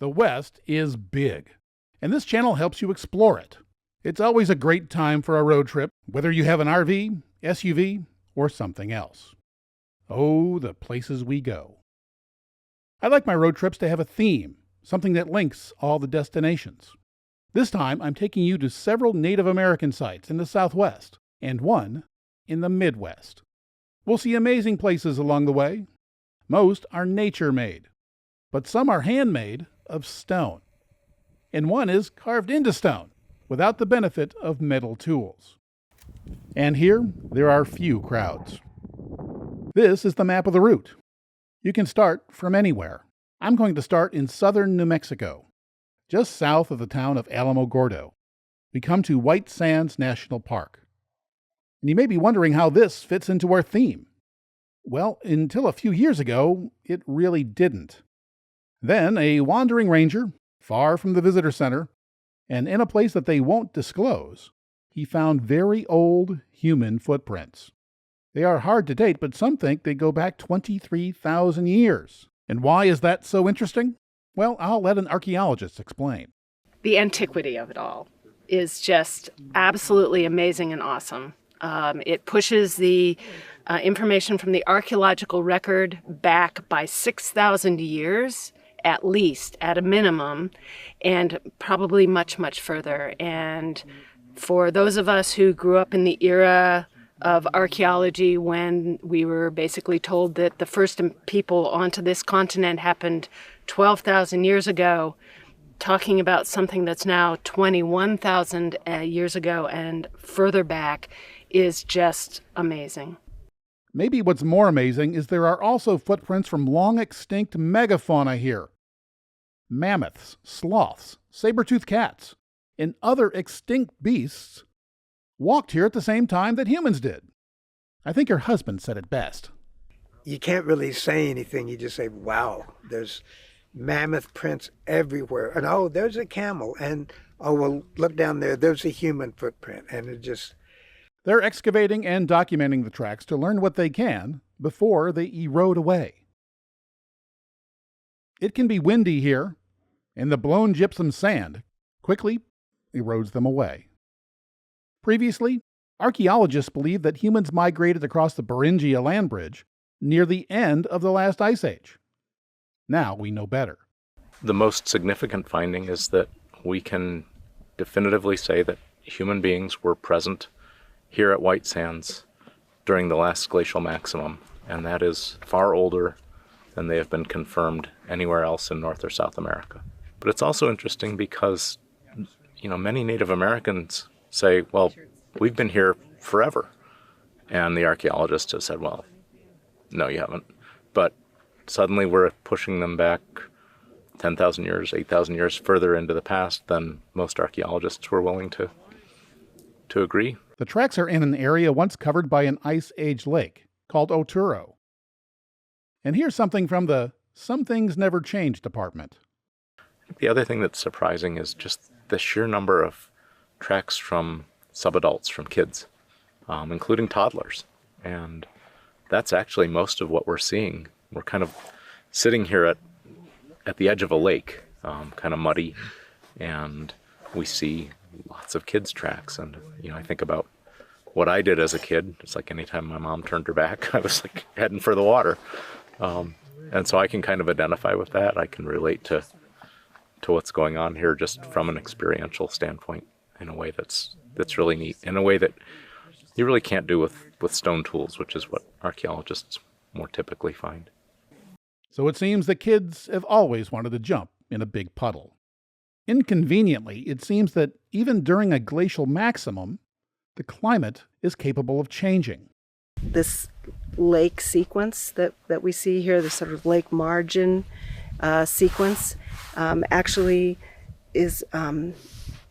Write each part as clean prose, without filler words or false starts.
The West is big, and this channel helps you explore it. It's always a great time for a road trip, whether you have an RV, SUV, or something else. Oh, the places we go. I like my road trips to have a theme, something that links all the destinations. This time, I'm taking you to several Native American sites in the Southwest, and one in the Midwest. We'll see amazing places along the way. Most are nature-made, but some are handmade of stone. And one is carved into stone, without the benefit of metal tools. And here, there are few crowds. This is the map of the route. You can start from anywhere. I'm going to start in southern New Mexico, just south of the town of Alamogordo. We come to White Sands National Park. And you may be wondering how this fits into our theme. Well, until a few years ago, it really didn't. Then a wandering ranger, far from the visitor center, and in a place that they won't disclose, he found very old human footprints. They are hard to date, but some think they go back 23,000 years. And why is that so interesting? Well, I'll let an archaeologist explain. The antiquity of it all is just absolutely amazing and awesome. It pushes the information from the archaeological record back by 6,000 years, at least, at a minimum, and probably much, much further. And for those of us who grew up in the era of archaeology when we were basically told that the first people onto this continent happened 12,000 years ago, talking about something that's now 21,000 years ago and further back is just amazing. Maybe what's more amazing is there are also footprints from long-extinct Mega-Fauna here. Mammoths, sloths, saber-toothed cats, and other extinct beasts walked here at the same time that humans did. I think her husband said it best. You can't really say anything. You just say, wow, there's mammoth prints everywhere. And oh, there's a camel. And oh, well, look down there, there's a human footprint. And it just... They're excavating and documenting the tracks to learn what they can before they erode away. It can be windy here, and the blown gypsum sand quickly erodes them away. Previously, archaeologists believed that humans migrated across the Beringia land bridge near the end of the last ice age. Now we know better. The most significant finding is that we can definitively say that human beings were present here at White Sands during the last glacial maximum, and that is far older than they have been confirmed anywhere else in North or South America. But it's also interesting because, many Native Americans say, well, we've been here forever. And the archaeologists have said, well, no, you haven't. But suddenly we're pushing them back 10,000 years, 8,000 years further into the past than most archaeologists were willing to agree. The tracks are in an area once covered by an ice age lake called Oturo. And here's something from the Some Things Never Change department. The other thing that's surprising is just the sheer number of tracks from subadults, from kids, including toddlers. And that's actually most of what we're seeing. We're kind of sitting here at the edge of a lake, kind of muddy, and we see lots of kids' tracks. And, I think about what I did as a kid. It's like anytime my mom turned her back, I was like heading for the water. And so I can kind of identify with that. I can relate to what's going on here just from an experiential standpoint in a way that's really neat, in a way that you really can't do with stone tools, which is what archaeologists more typically find. So it seems that kids have always wanted to jump in a big puddle. Inconveniently, it seems that even during a glacial maximum, the climate is capable of changing. This lake sequence that we see here, the sort of lake margin sequence, actually is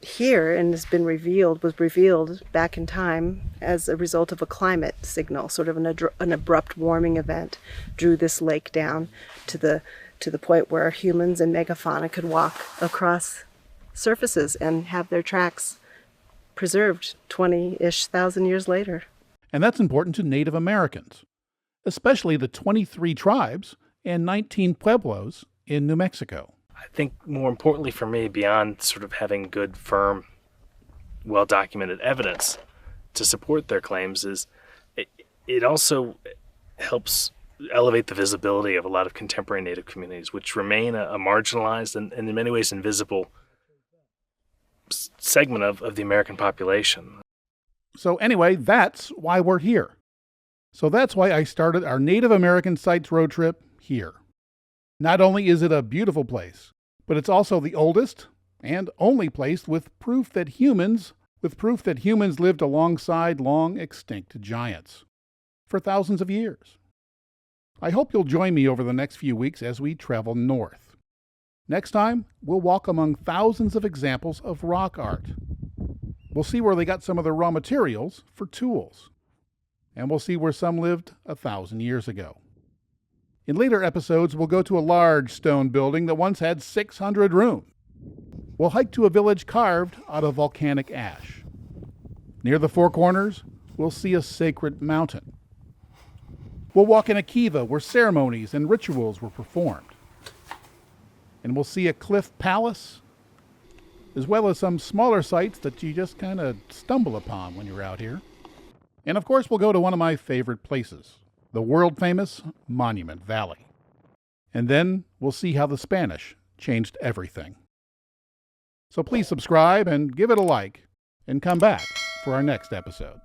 here and was revealed back in time as a result of a climate signal. Sort of an abrupt warming event drew this lake down to the point where humans and Mega-Fauna could walk across surfaces and have their tracks preserved 20-ish thousand years later. And that's important to Native Americans, especially the 23 tribes and 19 pueblos in New Mexico. I think more importantly for me, beyond sort of having good, firm, well-documented evidence to support their claims, is it also helps elevate the visibility of a lot of contemporary Native communities, which remain a marginalized and in many ways invisible segment of the American population. So anyway, that's why we're here. So that's why I started our Native American Sites road trip here. Not only is it a beautiful place, but it's also the oldest and only place with proof that humans lived alongside long extinct giants for thousands of years. I hope you'll join me over the next few weeks as we travel north. Next time, we'll walk among thousands of examples of rock art. We'll see where they got some of their raw materials for tools. And we'll see where some lived 1,000 years ago. In later episodes, we'll go to a large stone building that once had 600 rooms. We'll hike to a village carved out of volcanic ash. Near the Four Corners, we'll see a sacred mountain. We'll walk in a kiva where ceremonies and rituals were performed. And we'll see a cliff palace, as well as some smaller sites that you just kind of stumble upon when you're out here. And of course, we'll go to one of my favorite places, the world-famous Monument Valley. And then we'll see how the Spanish changed everything. So please subscribe and give it a like, and come back for our next episode.